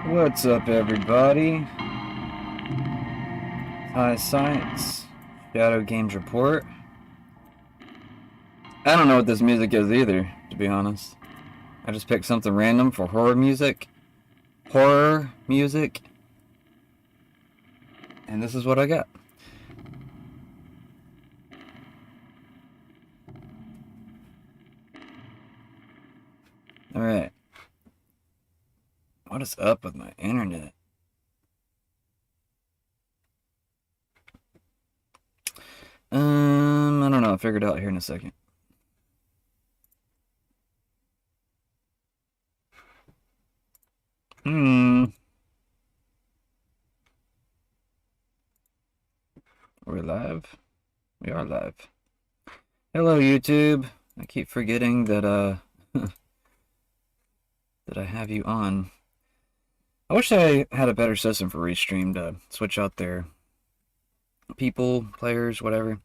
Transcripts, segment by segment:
What's up, everybody? High Science, Shadow Games Report. I don't know what this music is either, to be honest. I just picked something random for horror music. And this is what I got. Alright. What is up with my internet? I don't know. I'll figure it out here in a second. We're live? We are live. Hello, YouTube. I keep forgetting that, that I have you on. I wish I had a better system for Restream to switch out their people, players, whatever.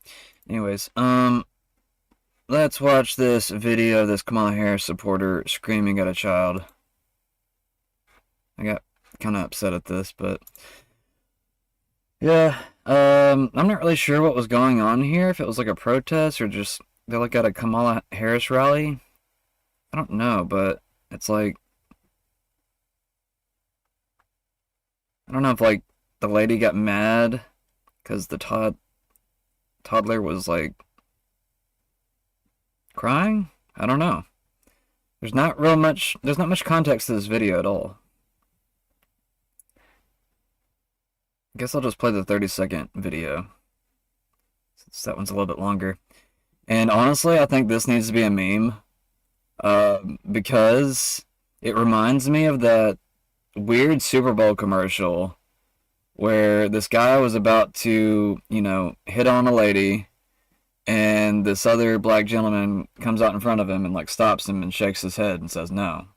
Anyways, let's watch this video of this Kamala Harris supporter screaming at a child. I got kind of upset at this, but yeah, I'm not really sure what was going on here, if it was like a protest or just they look at a Kamala Harris rally. I don't know, but it's like, I don't know if like the lady got mad because the toddler was like crying. I don't know. There's not much context to this video at all. I guess I'll just play the 30-second video, since that one's a little bit longer. And honestly, I think this needs to be a meme, because it reminds me of that weird Super Bowl commercial where this guy was about to, hit on a lady, and this other black gentleman comes out in front of him and like stops him and shakes his head and says no.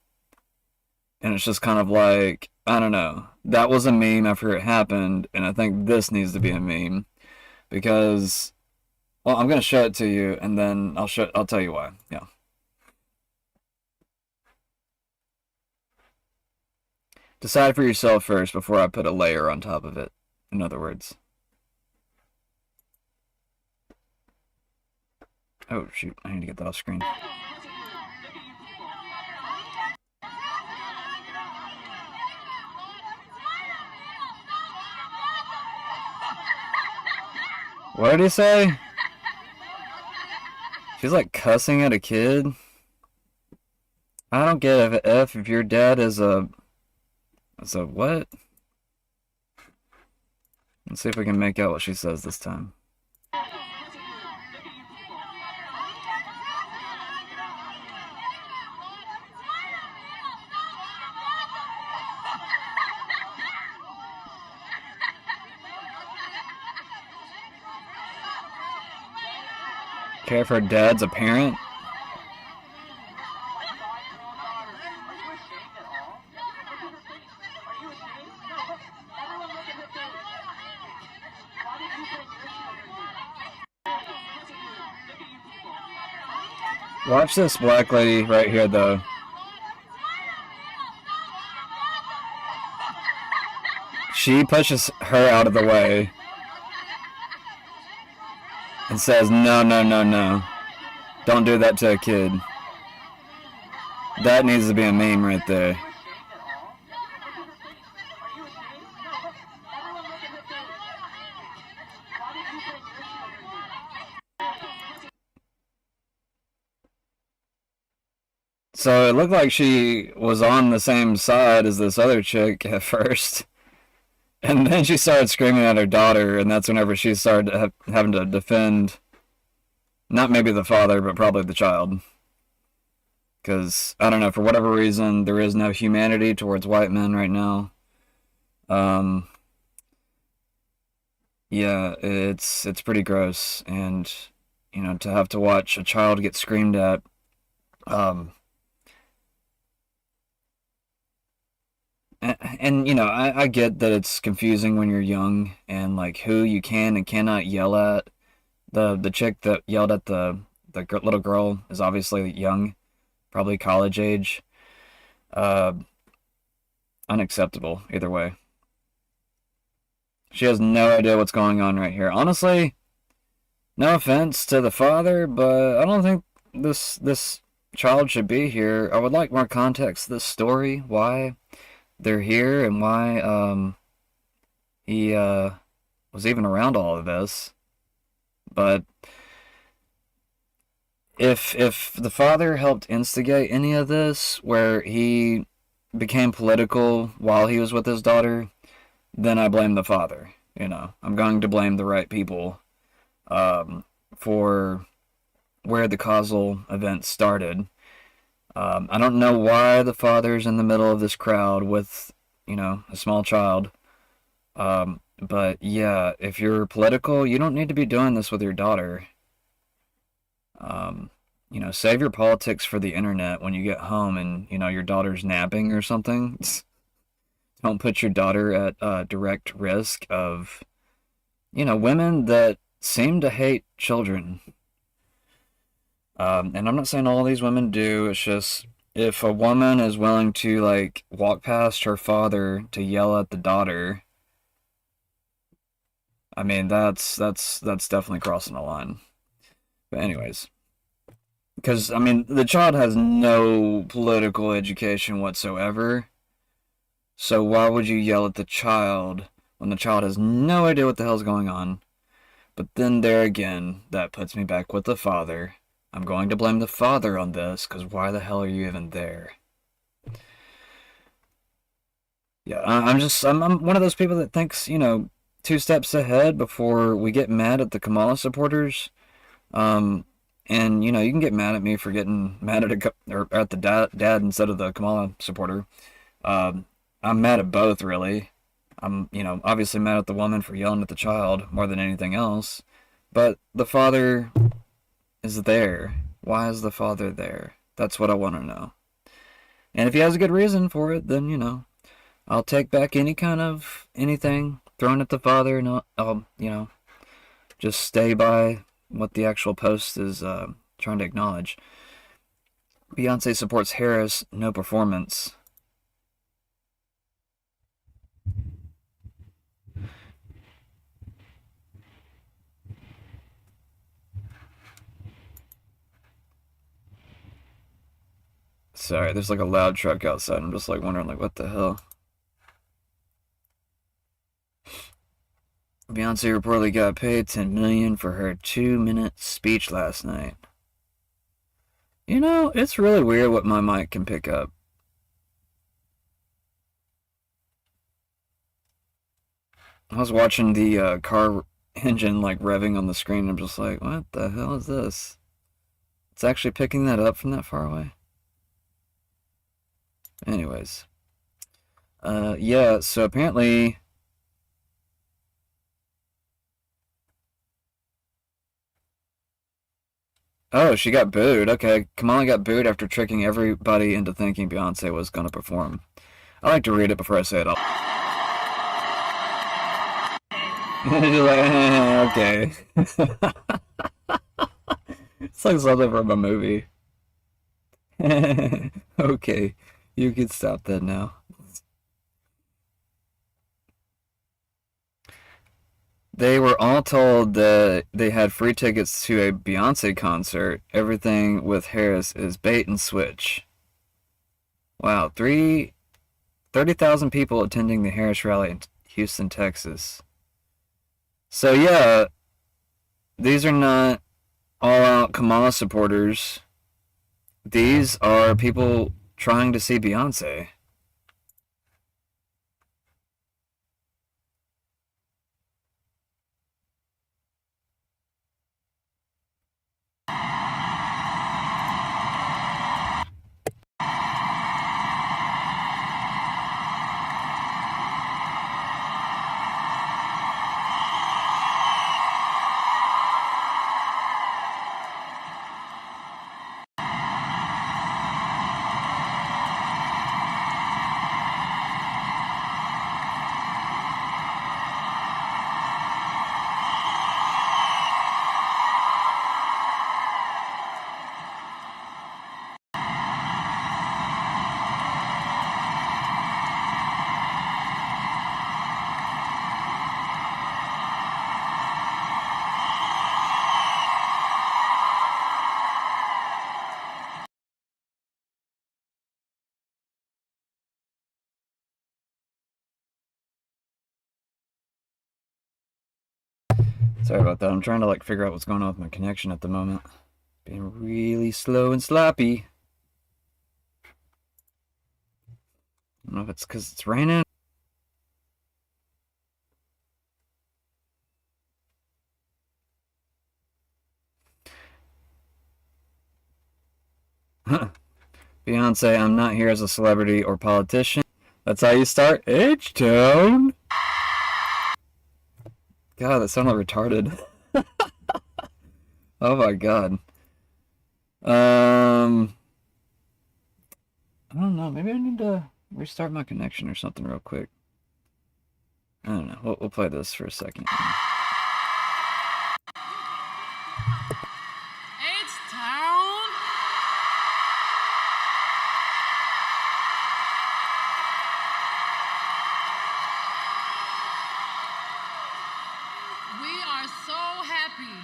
And it's just kind of like, I don't know. That was a meme after it happened, and I think this needs to be a meme because, well, I'm gonna show it to you, and then I'll tell you why. Yeah. Decide for yourself first before I put a layer on top of it. In other words. Oh shoot! I need to get that off screen. What did he say? She's like cussing at a kid. I don't get if your dad is a what? Let's see if we can make out what she says this time. Care if her dad's a parent? Watch this black lady right here, though. She pushes her out of the way and says, no, no, no, no. Don't do that to a kid. That needs to be a meme right there. So it looked like she was on the same side as this other chick at first. And then she started screaming at her daughter, and that's whenever she started having to defend, not maybe the father, but probably the child. Because, I don't know, for whatever reason, there is no humanity towards white men right now. Yeah, it's pretty gross, and, to have to watch a child get screamed at, and I get that it's confusing when you're young and like who you can and cannot yell at. The chick that yelled at the little girl is obviously young, probably college age. unacceptable either way. She has no idea what's going on right here. Honestly, no offense to the father, but I don't think this child should be here. I would like more context to this story, why they're here and why he was even around all of this. But if the father helped instigate any of this, where he became political while he was with his daughter, then I blame the father. You know, I'm going to blame the right people for where the causal event started. I don't know why the father's in the middle of this crowd with, you know, a small child. But yeah, if you're political, you don't need to be doing this with your daughter. Um, you know, save your politics for the internet when you get home and, you know, your daughter's napping or something. Don't put your daughter at direct risk of, you know, women that seem to hate children. And I'm not saying all these women do. It's just if a woman is willing to like walk past her father to yell at the daughter, I mean that's definitely crossing the line. But anyways, because I mean the child has no political education whatsoever. So why would you yell at the child when the child has no idea what the hell's going on? But then there again, that puts me back with the father. I'm going to blame the father on this, because why the hell are you even there? Yeah, I'm one of those people that thinks, you know, two steps ahead before we get mad at the Kamala supporters. Um, and, you know, you can get mad at me for getting mad or at the dad instead of the Kamala supporter. Um, I'm mad at both, really. I'm, you know, obviously mad at the woman for yelling at the child more than anything else. But the father is there. Why is the father there? That's what I want to know. And if he has a good reason for it, then, you know, I'll take back any kind of anything thrown at the father, and I'll you know, just stay by what the actual post is trying to acknowledge. Beyonce supports Harris, no performance. Sorry, there's like a loud truck outside. I'm just like wondering, like, what the hell? Beyonce reportedly got paid $10 million for her 2-minute speech last night. You know, it's really weird what my mic can pick up. I was watching the car engine like revving on the screen. I'm just like, what the hell is this? It's actually picking that up from that far away. Anyways, yeah. So apparently, oh, she got booed. Okay, Kamala got booed after tricking everybody into thinking Beyonce was gonna perform. I like to read it before I say it all. She's like, okay. It's like something from a movie. Okay, you can stop that now. They were all told that they had free tickets to a Beyonce concert. Everything with Harris is bait and switch. Wow, 30,000 people attending the Harris rally in Houston, Texas. So yeah, these are not all-out Kamala supporters. These are people trying to see Beyonce. Sorry about that. I'm trying to like figure out what's going on with my connection at the moment. Being really slow and sloppy. I don't know if it's because it's raining. Beyonce, I'm not here as a celebrity or politician. That's how you start? H-Town? God, that sounded retarded. Oh my god. I don't know. Maybe I need to restart my connection or something real quick. I don't know. We'll play this for a second. H-Town. We are so happy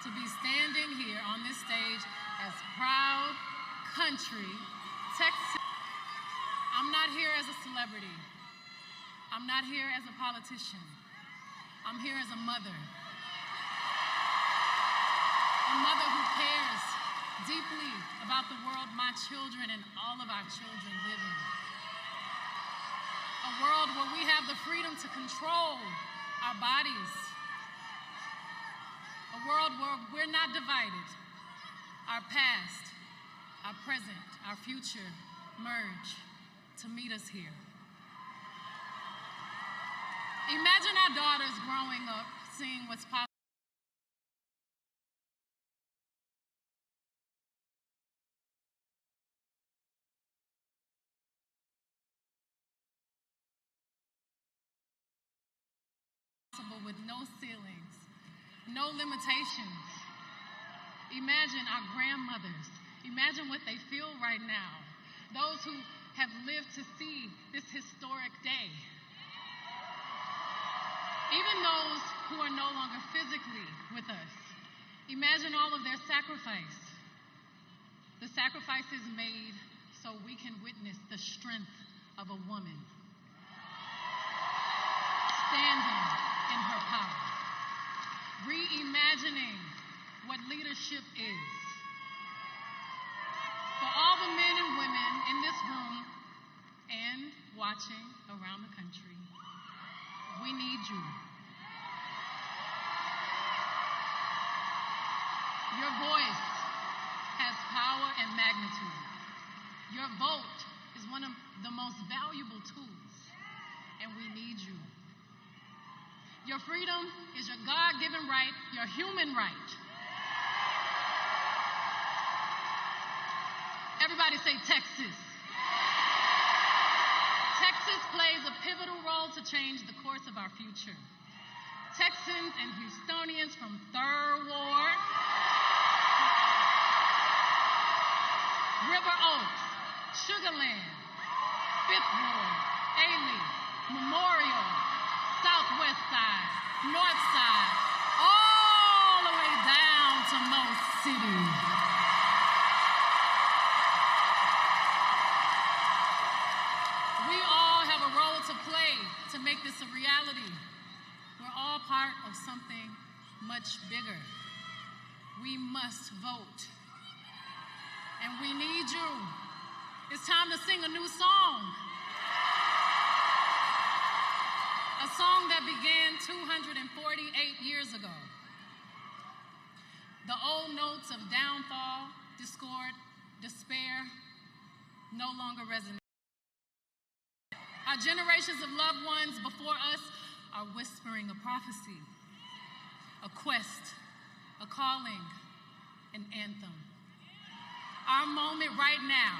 to be standing here on this stage as proud country Texas. I'm not here as a celebrity. I'm not here as a politician. I'm here as a mother. A mother who cares deeply about the world my children and all of our children live in. A world where we have the freedom to control our bodies. A world where we're not divided. Our past, our present, our future merge to meet us here. Imagine our daughters growing up seeing what's possible. With no ceilings, no limitations. Imagine our grandmothers. Imagine what they feel right now. Those who have lived to see this historic day. Even those who are no longer physically with us. Imagine all of their sacrifice. The sacrifices made so we can witness the strength of a woman standing in her power, reimagining what leadership is. For all the men and women in this room and watching around the country, we need you. Your voice has power and magnitude. Your vote is one of the most valuable tools, and we need you. Your freedom is your God-given right, your human right. Everybody say Texas. Texas plays a pivotal role to change the course of our future. Texans and Houstonians from 3rd Ward, River Oaks, Sugarland, 5th Ward, Ailey, Memorial, Southwest Side, North Side, all the way down to Most City. We all have a role to play to make this a reality. We're all part of something much bigger. We must vote. And we need you. It's time to sing a new song. A song that began 248 years ago. The old notes of downfall, discord, despair no longer resonate. Our generations of loved ones before us are whispering a prophecy, a quest, a calling, an anthem. Our moment right now,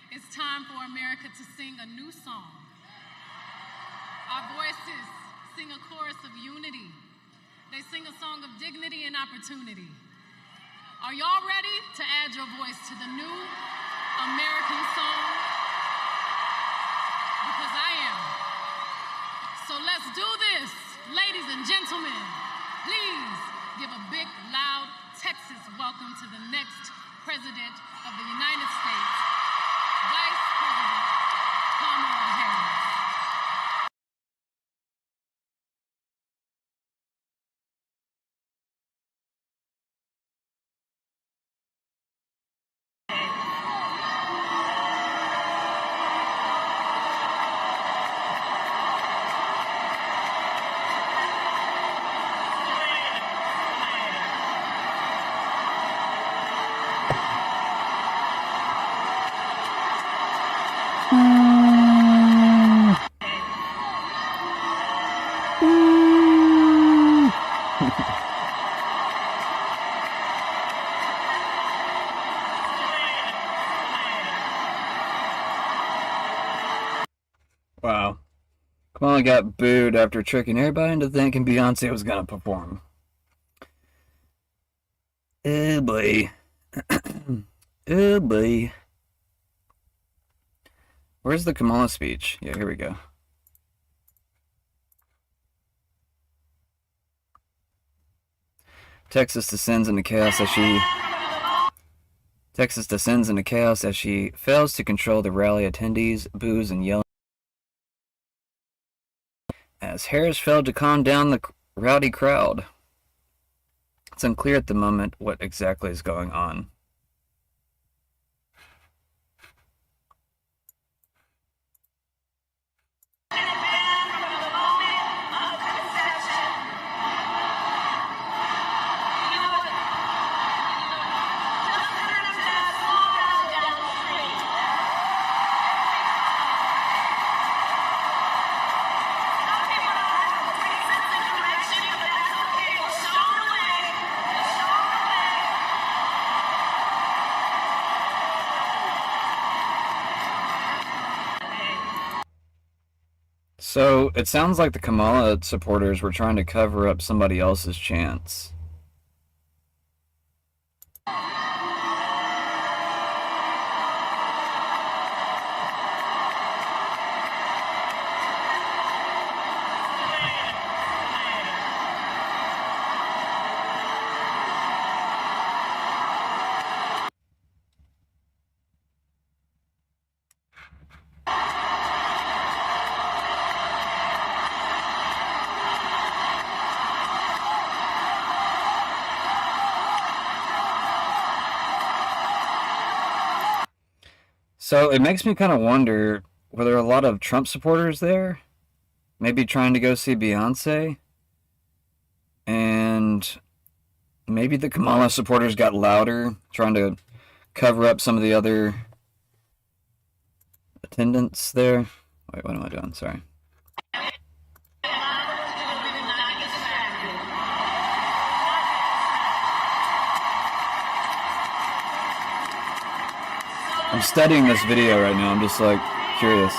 it's time for America to sing a new song. Our voices sing a chorus of unity. They sing a song of dignity and opportunity. Are y'all ready to add your voice to the new American song? Because I am. So let's do this, ladies and gentlemen. Please give a big, loud Texas welcome to the next President of the United States, Vice President Kamala Harris. Kamala got booed after tricking everybody into thinking Beyonce was gonna perform. Oh boy. Oh boy. Where's the Kamala speech? Yeah, here we go. Texas descends into chaos as she fails to control the rally attendees, boos and yelling as Harris failed to calm down the rowdy crowd. It's unclear at the moment what exactly is going on. So it sounds like the Kamala supporters were trying to cover up somebody else's chants. So it makes me kind of wonder, were there a lot of Trump supporters there? Maybe trying to go see Beyonce? And maybe the Kamala supporters got louder, trying to cover up some of the other attendants there. Wait, what am I doing? Sorry. I'm studying this video right now. I'm just like curious.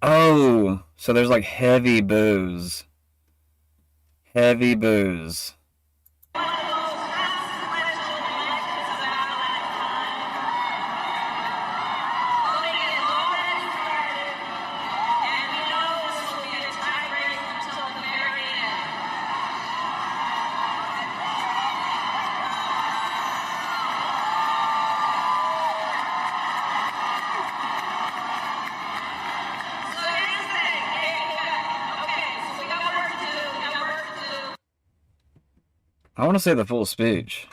Oh, so there's like heavy booze. Heavy booze. I want to say the full speech.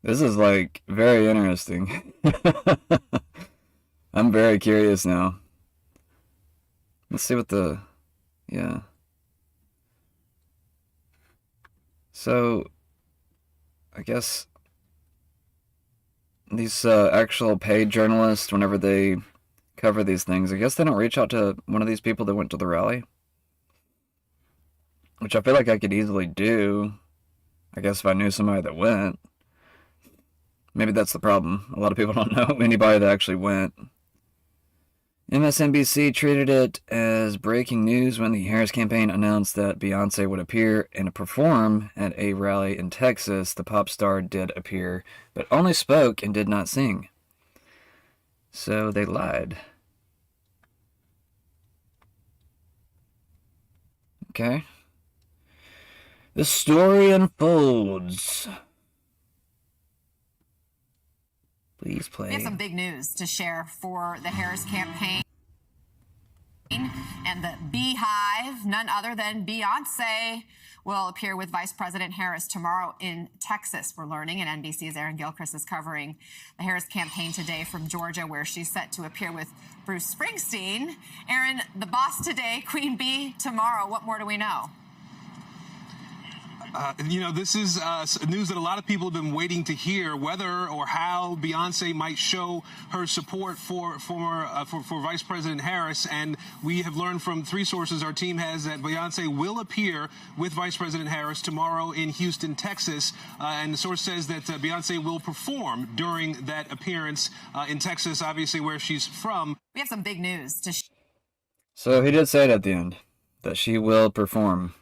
This is like very interesting. I'm very curious now. Let's see what the, yeah. So, I guess these actual paid journalists, whenever they cover these things, I guess they don't reach out to one of these people that went to the rally. Which I feel like I could easily do. I guess if I knew somebody that went. Maybe that's the problem. A lot of people don't know anybody that actually went. MSNBC treated it as breaking news when the Harris campaign announced that Beyonce would appear and perform at a rally in Texas. The pop star did appear, but only spoke and did not sing. So they lied. Okay. The story unfolds. Please play. We have some big news to share for the Harris campaign and the Beehive. None other than Beyonce will appear with Vice President Harris tomorrow in Texas. We're learning, and NBC's Aaron Gilchrist is covering the Harris campaign today from Georgia, where she's set to appear with Bruce Springsteen. Aaron, the boss today, Queen Bee tomorrow. What more do we know? You know, this is news that a lot of people have been waiting to hear, whether or how Beyonce might show her support for Vice President Harris. And we have learned from 3 sources our team has that Beyonce will appear with Vice President Harris tomorrow in Houston, Texas. And the source says that Beyonce will perform during that appearance in Texas, obviously where she's from. We have some big news to So he did say it at the end, that she will perform.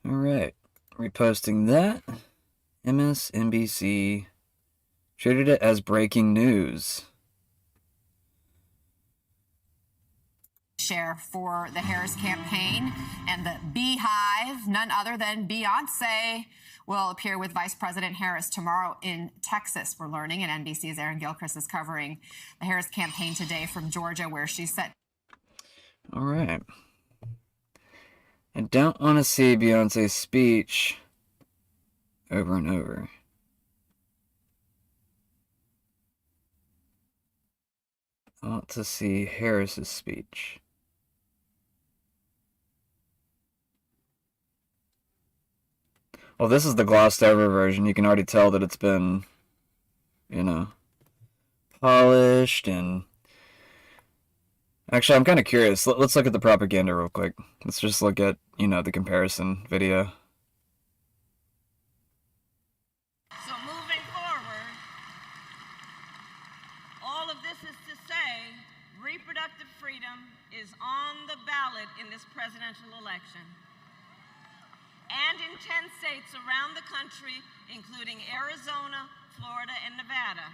All right, reposting that. MSNBC treated it as breaking news. share for the Harris campaign, and the Beehive, none other than Beyonce, will appear with Vice President Harris tomorrow in Texas. We're learning, and NBC's Aaron Gilchrist is covering the Harris campaign today from Georgia, where she's set. All right. I don't want to see Beyonce's speech over and over. I want to see Harris's speech. Well, this is the glossed over version. You can already tell that it's been, you know, polished and... Actually, I'm kind of curious. Let's look at the propaganda real quick. Let's just look at, you know, the comparison video. So moving forward, all of this is to say reproductive freedom is on the ballot in this presidential election. And in 10 states around the country, including Arizona, Florida, and Nevada.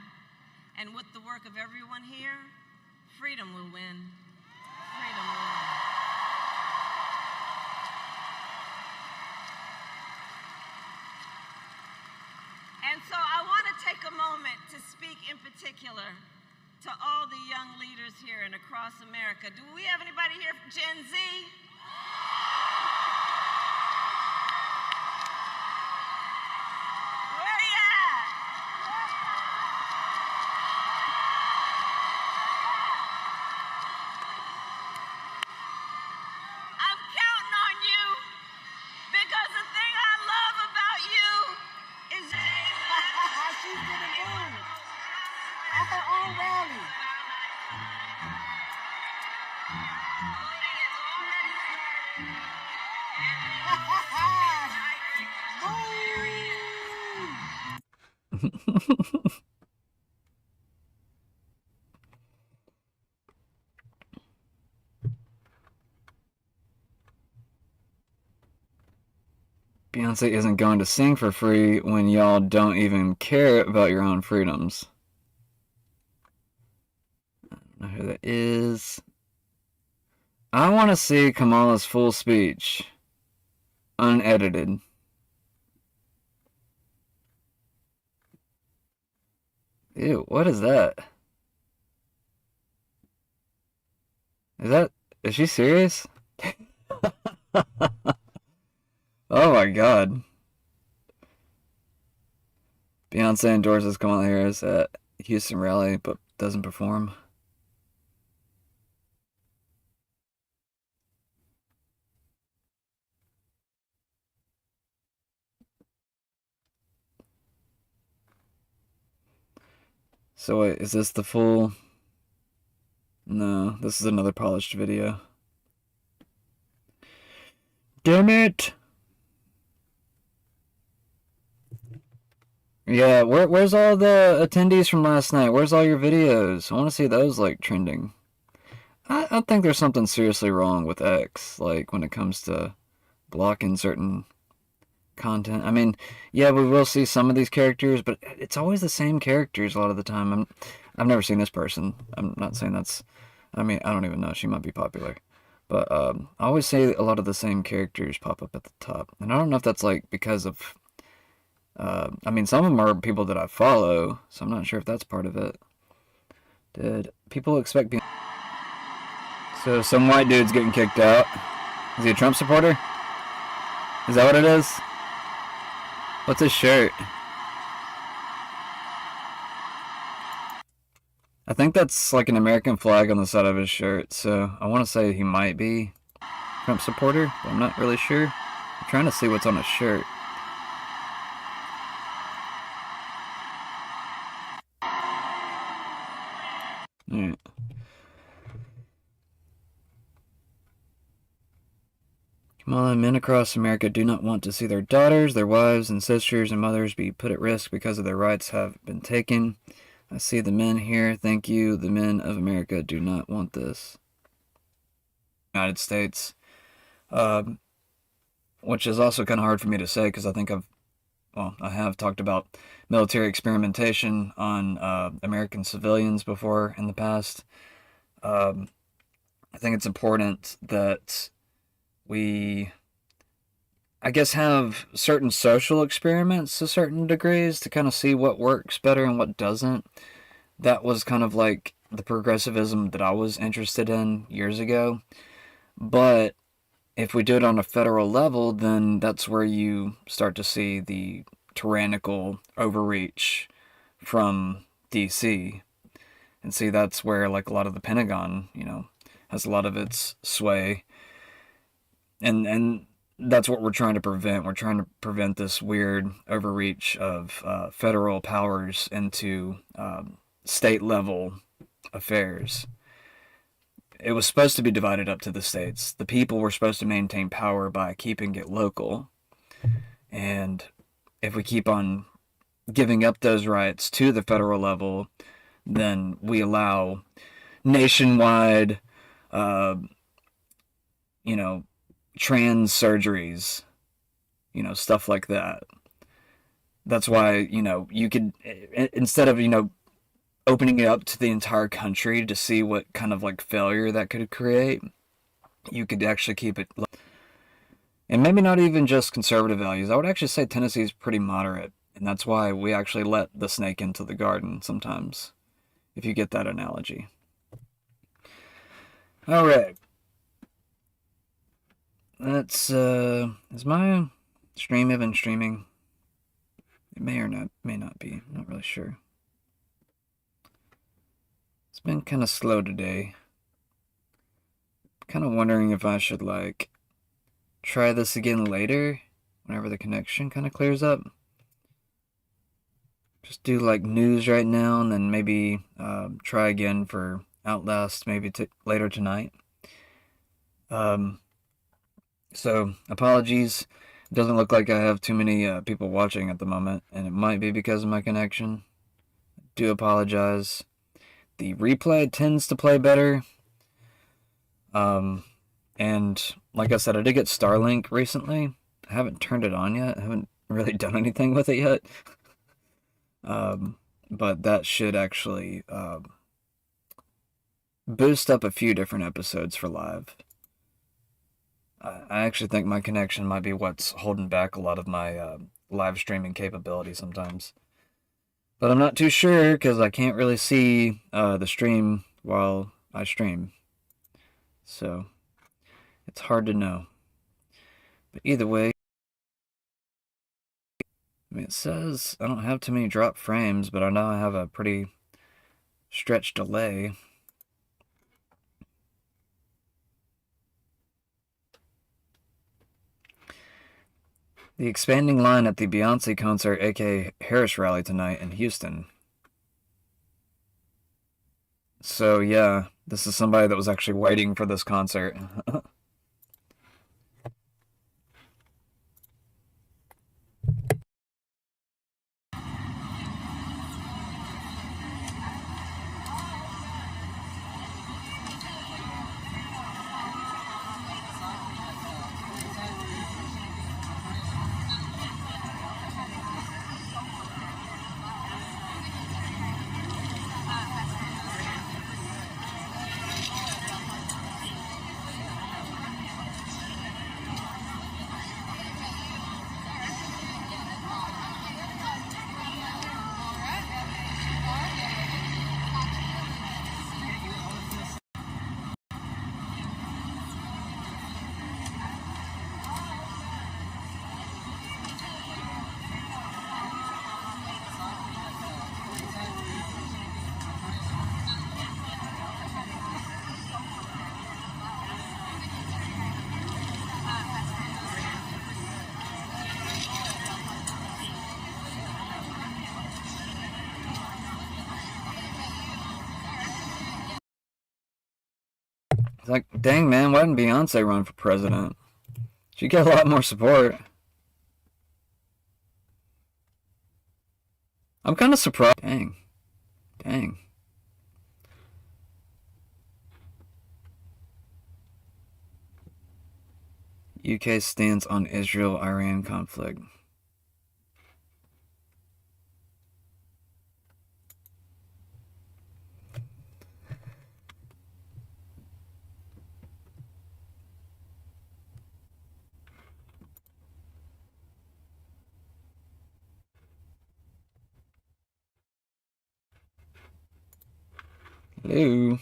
And with the work of everyone here, freedom will win. Freedom will win. And so I want to take a moment to speak in particular to all the young leaders here and across America. Do we have anybody here from Gen Z? Where you at? I'm counting on you because the thing I love about you is She's getting booed at her own rally. Beyonce isn't going to sing for free when y'all don't even care about your own freedoms. I don't know who that is. I want to see Kamala's full speech. Unedited. Ew, what is that? Is she serious? Oh my god. Beyonce endorses Kamala Harris at Houston rally, but doesn't perform. So wait, is this the full... No, this is another polished video. Damn it! Yeah, where's all the attendees from last night? Where's all your videos? I want to see those, like, trending. I think there's something seriously wrong with X, like, when it comes to blocking certain content. I mean, yeah, we will see some of these characters, but it's always the same characters a lot of the time. I've never seen this person. I'm not saying that's... I mean, I don't even know. She might be popular. But I always see a lot of the same characters pop up at the top. And I don't know if that's, like, because of... I mean, some of them are people that I follow, so I'm not sure if that's part of it. Did people expect... So, some white dude's getting kicked out. Is he a Trump supporter? Is that what it is? What's his shirt? I think that's like an American flag on the side of his shirt, so I want to say he might be a Trump supporter, but I'm not really sure. I'm trying to see what's on his shirt. Alright. Come on, men across America do not want to see their daughters, their wives, and sisters and mothers be put at risk because of their rights have been taken. I see the men here. Thank you. The men of America do not want this. United States. Which is also kind of hard for me to say because I think I have talked about military experimentation on American civilians before in the past. I think it's important that we, I guess, have certain social experiments to certain degrees to kind of see what works better and what doesn't. That was kind of like the progressivism that I was interested in years ago. But if we do it on a federal level, then that's where you start to see the tyrannical overreach from DC. And see, that's where, like, a lot of the Pentagon, has a lot of its sway. And that's what we're trying to prevent. We're trying to prevent this weird overreach of federal powers into state-level affairs. It was supposed to be divided up to the states. The people were supposed to maintain power by keeping it local. And if we keep on giving up those rights to the federal level, then we allow nationwide, trans surgeries, stuff like that. That's why, you could, instead of, opening it up to the entire country to see what kind of like failure that could create, you could actually keep it, and maybe not even just conservative values. I would actually say Tennessee is pretty moderate, and that's why we actually let the snake into the garden sometimes, if you get that analogy. All right. That's, is my stream even streaming? It may or may not be. I'm not really sure. It's been kind of slow today. Kind of wondering if I should, like, try this again later, whenever the connection kind of clears up. Just do, like, news right now, and then maybe try again for Outlast, maybe later tonight. So, apologies. It doesn't look like I have too many people watching at the moment, and it might be because of my connection. I do apologize. The replay tends to play better. And like I said, I did get Starlink recently. I haven't turned it on yet. I haven't really done anything with it yet. But that should actually boost up a few different episodes for live. I actually think my connection might be what's holding back a lot of my live streaming capability sometimes. But I'm not too sure because I can't really see the stream while I stream. So it's hard to know. But either way, I mean, it says I don't have too many drop frames, but I know I have a pretty stretched delay. The expanding line at the Beyonce concert, aka Harris rally tonight in Houston. So yeah, this is somebody that was actually waiting for this concert. It's like, dang, man, why didn't Beyonce run for president? She got a lot more support. I'm kind of surprised. Dang. Dang. UK stance on Israel-Iran conflict. Hello.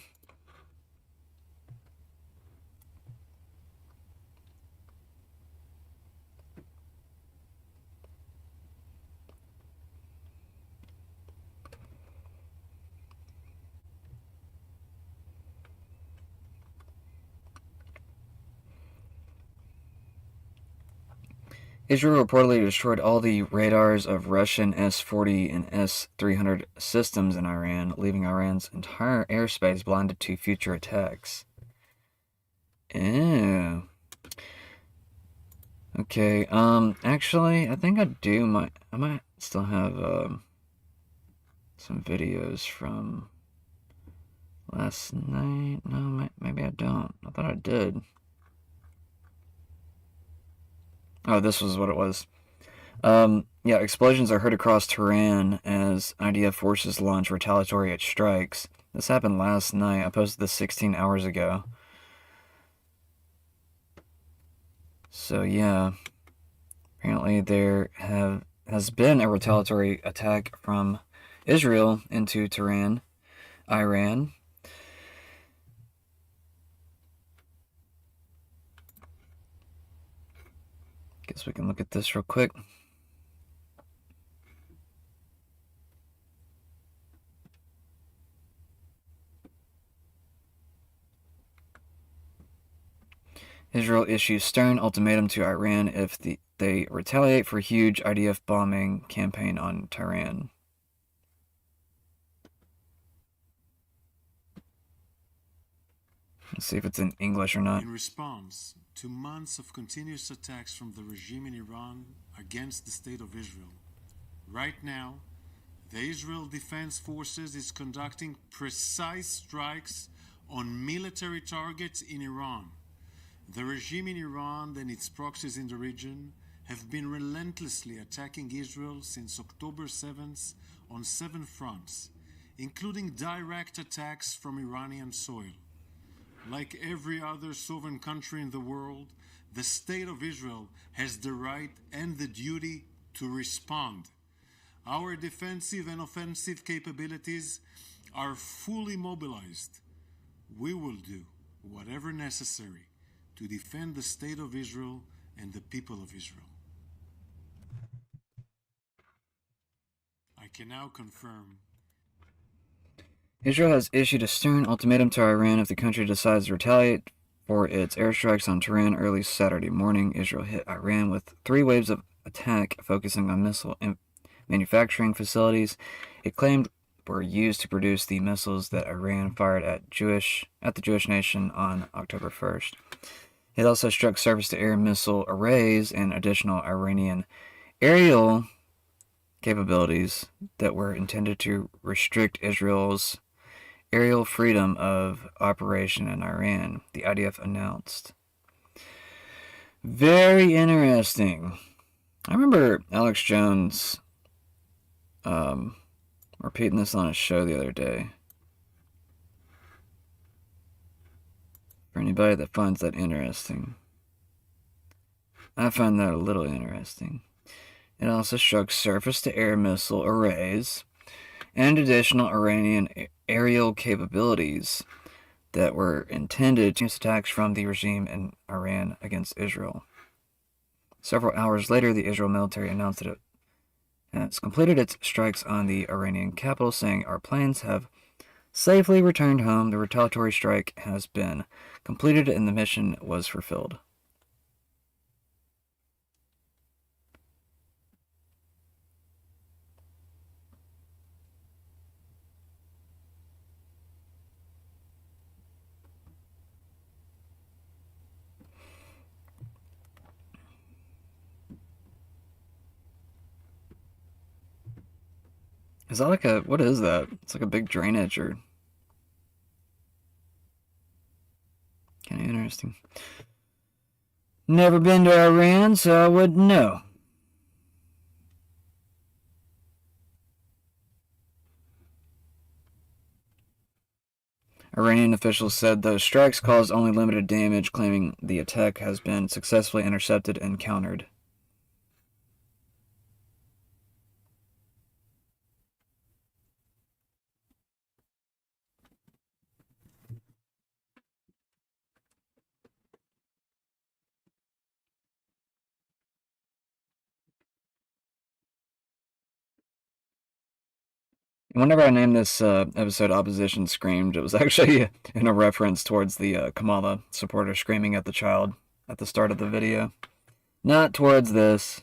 Israel reportedly destroyed all the radars of Russian S-40 and S-300 systems in Iran, leaving Iran's entire airspace blinded to future attacks. Ew. Okay, actually, I think I might still have, some videos from last night. No, maybe I don't. I thought I did. Oh, this was what it was. Yeah, explosions are heard across Tehran as IDF forces launch retaliatory strikes. This happened last night. I posted this 16 hours ago. So yeah, apparently there has been a retaliatory attack from Israel into Tehran, Iran. Guess we can look at this real quick. Israel issues stern ultimatum to Iran if they retaliate for huge IDF bombing campaign on Tehran. Let's see if it's in English or not. In response to months of continuous attacks from the regime in Iran against the State of Israel, right now, the Israel Defense Forces is conducting precise strikes on military targets in Iran. The regime in Iran and its proxies in the region have been relentlessly attacking Israel since October 7th on 7 fronts, including direct attacks from Iranian soil. Like every other sovereign country in the world, the State of Israel has the right and the duty to respond. Our defensive and offensive capabilities are fully mobilized. We will do whatever necessary to defend the State of Israel and the people of Israel. I can now confirm Israel has issued a stern ultimatum to Iran if the country decides to retaliate for its airstrikes on Tehran early Saturday morning. Israel hit Iran with 3 waves of attack focusing on missile manufacturing facilities it claimed were used to produce the missiles that Iran fired at the Jewish nation on October 1st. It also struck surface-to-air missile arrays and additional Iranian aerial capabilities that were intended to restrict Israel's aerial freedom of operation in Iran, the IDF announced. Very interesting. I remember Alex Jones repeating this on a show the other day. For anybody that finds that interesting. I find that a little interesting. It also struck surface-to-air missile arrays and additional Iranian aerial capabilities that were intended to attacks from the regime in Iran against Israel. Several hours later, the Israel military announced that it has completed its strikes on the Iranian capital, saying, "Our planes have safely returned home. The retaliatory strike has been completed and the mission was fulfilled." Is that like a, what is that? It's like a big drainage or... Kind of interesting. Never been to Iran, so I wouldn't know. Iranian officials said those strikes caused only limited damage, claiming the attack has been successfully intercepted and countered. Whenever I named this episode Opposition Screamed, it was actually in a reference towards the Kamala supporter screaming at the child at the start of the video. Not towards this.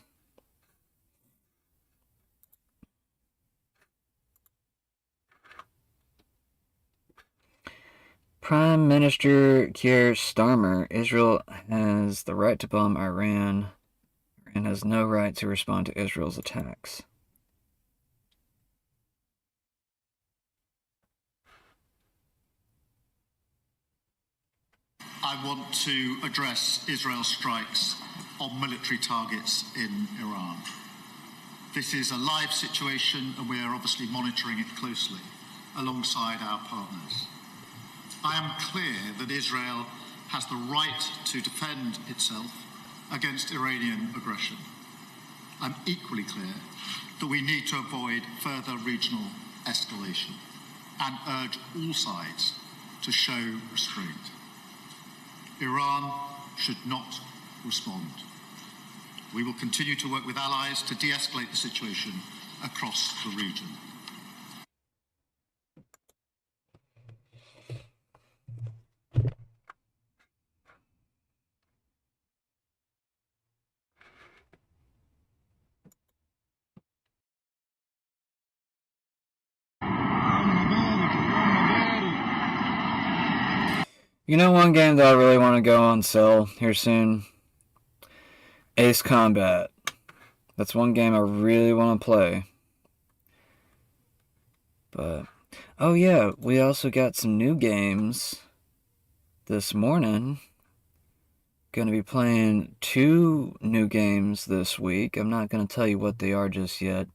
Prime Minister Keir Starmer, Israel has the right to bomb Iran and has no right to respond to Israel's attacks. I want to address Israel's strikes on military targets in Iran. This is a live situation and we are obviously monitoring it closely alongside our partners. I am clear that Israel has the right to defend itself against Iranian aggression. I'm equally clear that we need to avoid further regional escalation and urge all sides to show restraint. Iran should not respond. We will continue to work with allies to de-escalate the situation across the region. You know one game that I really want to go on sale here soon? Ace Combat. That's one game I really want to play. But, oh yeah, we also got some new games this morning. Gonna be playing 2 new games this week. I'm not gonna tell you what they are just yet.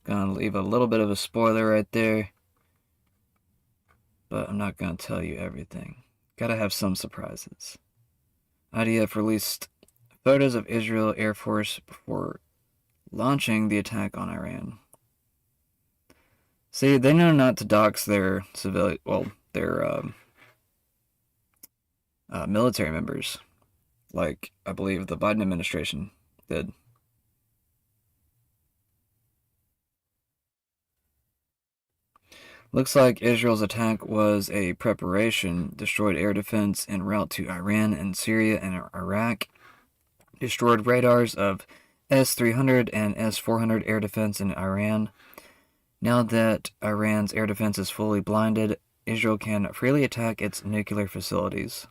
Gonna leave a little bit of a spoiler right there. But I'm not gonna tell you everything. Gotta have some surprises. IDF released photos of Israel Air Force before launching the attack on Iran. See, they know not to dox their civilian, their military members, like I believe the Biden administration did. Looks like Israel's attack was a preparation, destroyed air defense en route to Iran and Syria and Iraq, destroyed radars of S-300 and S-400 air defense in Iran. Now that Iran's air defense is fully blinded, Israel can freely attack its nuclear facilities.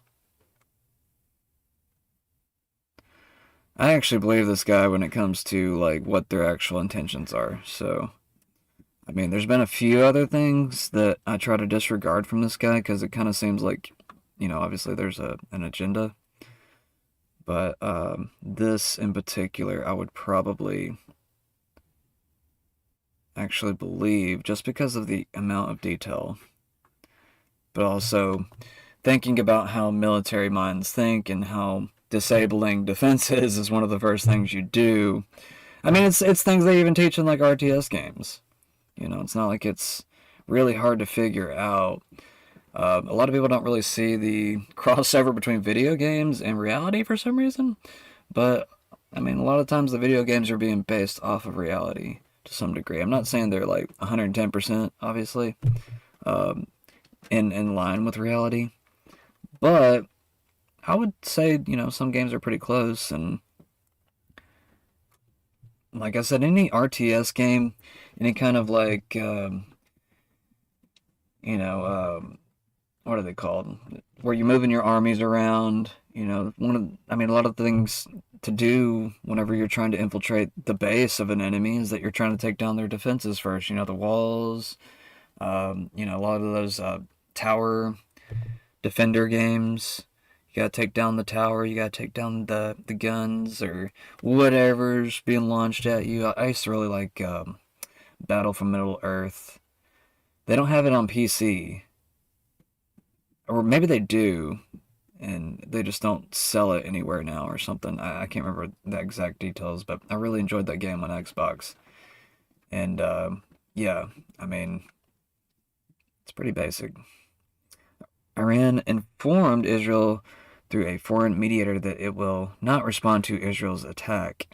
I actually believe this guy when it comes to like what their actual intentions are, so... I mean, there's been a few other things that I try to disregard from this guy because it kind of seems like, you know, obviously there's an agenda. But this in particular, I would probably actually believe just because of the amount of detail. But also thinking about how military minds think and how disabling defense is one of the first things you do. I mean, it's things they even teach in like RTS games. You know, it's not like it's really hard to figure out. A lot of people don't really see the crossover between video games and reality for some reason. But, I mean, a lot of times the video games are being based off of reality to some degree. I'm not saying they're like 110%, obviously, in line with reality. But I would say, you know, some games are pretty close. And like I said, any RTS game, any kind of like, you know, what are they called? Where you're moving your armies around, you know, a lot of things to do whenever you're trying to infiltrate the base of an enemy is that you're trying to take down their defenses first. The walls, a lot of those tower defender games. You gotta take down the tower, you gotta take down the guns or whatever's being launched at you. I used to really like Battle from Middle Earth. They don't have it on PC. Or maybe they do, and they just don't sell it anywhere now or something. I can't remember the exact details, but I really enjoyed that game on Xbox. And yeah, I mean, it's pretty basic. Iran informed Israel through a foreign mediator that it will not respond to Israel's attack.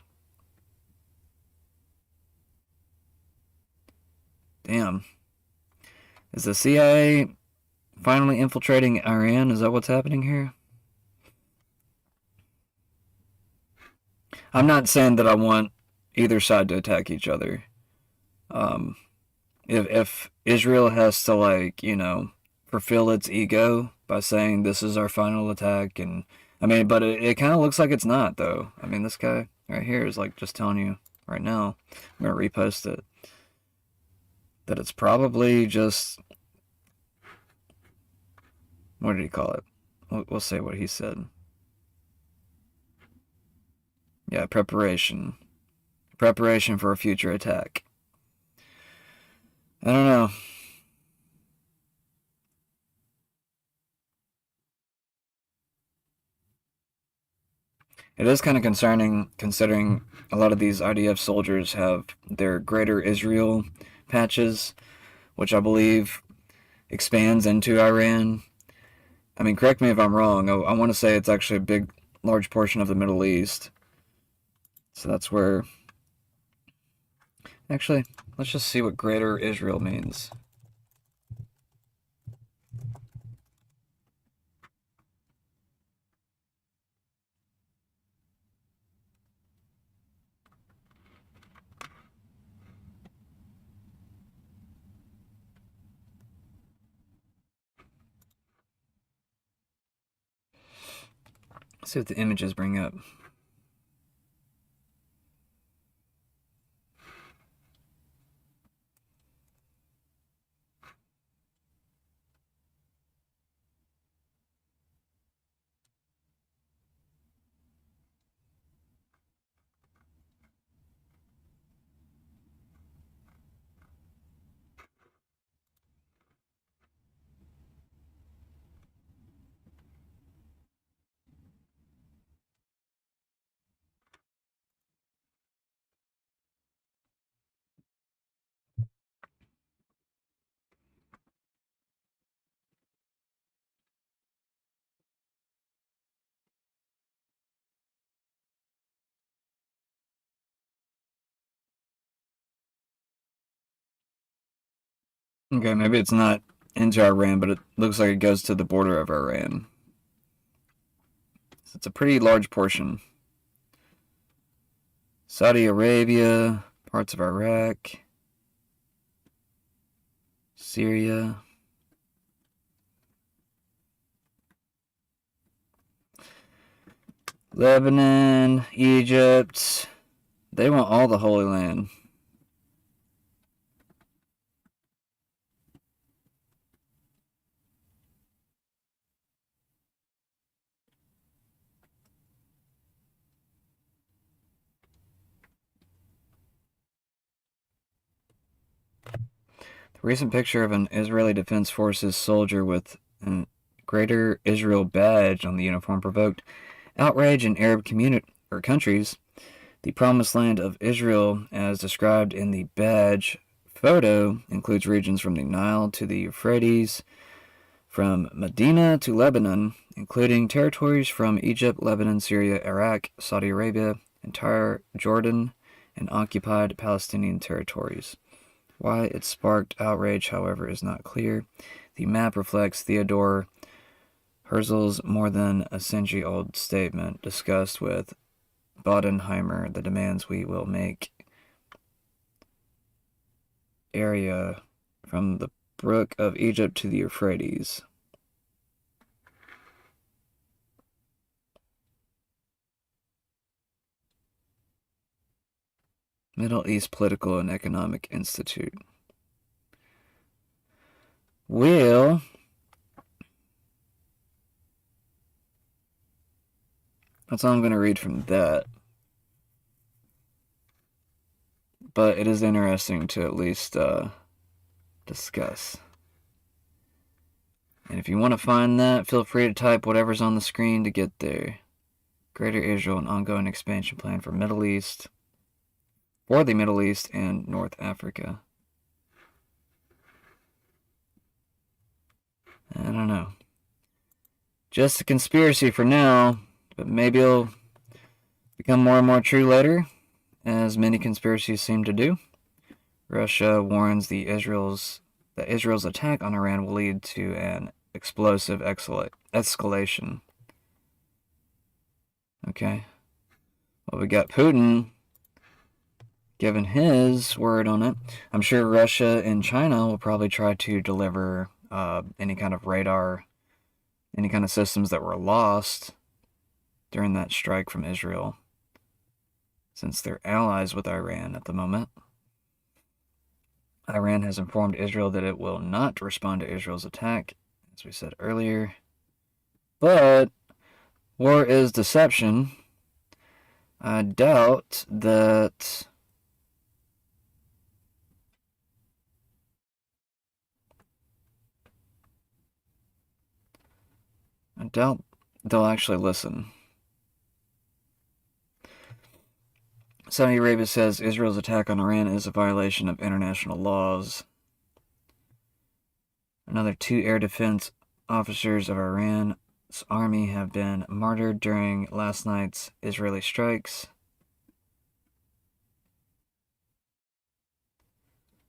Damn. Is the CIA finally infiltrating Iran? Is that what's happening here? I'm not saying that I want either side to attack each other. If Israel has to, fulfill its ego by saying this is our final attack, and but it kind of looks like it's not, though. This guy right here is just telling you right now. I'm gonna repost it, that it's probably just, what did he call it? We'll say what he said. Yeah, preparation for a future attack. I don't know. It is kind of concerning, considering a lot of these IDF soldiers have their Greater Israel patches, which I believe expands into Iran. Correct me if I'm wrong. I want to say it's actually a large portion of the Middle East. So that's where... Actually, let's just see what Greater Israel means. Let's see what the images bring up. Okay, maybe it's not into Iran, but it looks like it goes to the border of Iran. So it's a pretty large portion. Saudi Arabia, parts of Iraq, Syria. Lebanon, Egypt. They want all the Holy Land. The recent picture of an Israeli Defense Forces soldier with a Greater Israel badge on the uniform provoked outrage in Arab countries. The Promised Land of Israel, as described in the badge photo, includes regions from the Nile to the Euphrates, from Medina to Lebanon, including territories from Egypt, Lebanon, Syria, Iraq, Saudi Arabia, entire Jordan, and occupied Palestinian territories. Why it sparked outrage, however, is not clear. The map reflects Theodore Herzl's more than a century-old statement discussed with Bodenheimer, the demands we will make area from the Brook of Egypt to the Euphrates. Middle East Political and Economic Institute. Well, that's all I'm going to read from that. But it is interesting to at least discuss. And if you want to find that, feel free to type whatever's on the screen to get there. Greater Israel, an ongoing expansion plan for the Middle East and North Africa. I don't know. Just a conspiracy for now, but maybe it'll become more and more true later, as many conspiracies seem to do. Russia warns that Israel's attack on Iran will lead to an explosive escalation. Okay. Well, we got Putin giving his word on it. I'm sure Russia and China will probably try to deliver any kind of radar, any kind of systems that were lost during that strike from Israel, since they're allies with Iran at the moment. Iran has informed Israel that it will not respond to Israel's attack, as we said earlier. But war is deception. I doubt that they'll actually listen. Saudi Arabia says Israel's attack on Iran is a violation of international laws. Another 2 air defense officers of Iran's army have been martyred during last night's Israeli strikes.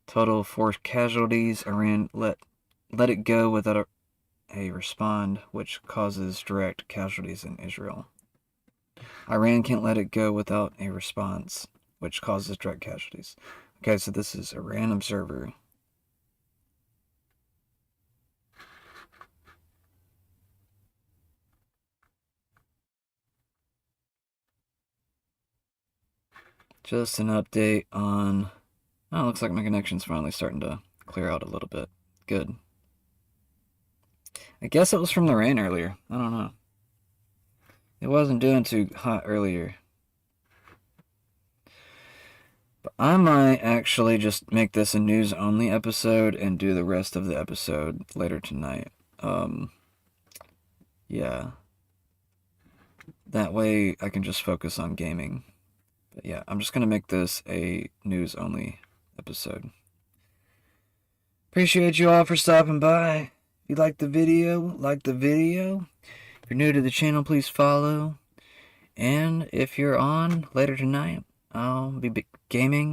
Total force casualties. Iran let it go without a respond, which causes direct casualties in Israel. Iran can't let it go without a response, which causes direct casualties. Okay, so this is Iran Observer. Just an update on... Oh, it looks like my connection's finally starting to clear out a little bit. Good. I guess it was from the rain earlier. I don't know. It wasn't doing too hot earlier. But I might actually just make this a news-only episode and do the rest of the episode later tonight. Yeah. That way I can just focus on gaming. But yeah, I'm just going to make this a news-only episode. Appreciate you all for stopping by. If you liked the video, like the video. If you're new to the channel, please follow. And if you're on later tonight, I'll be gaming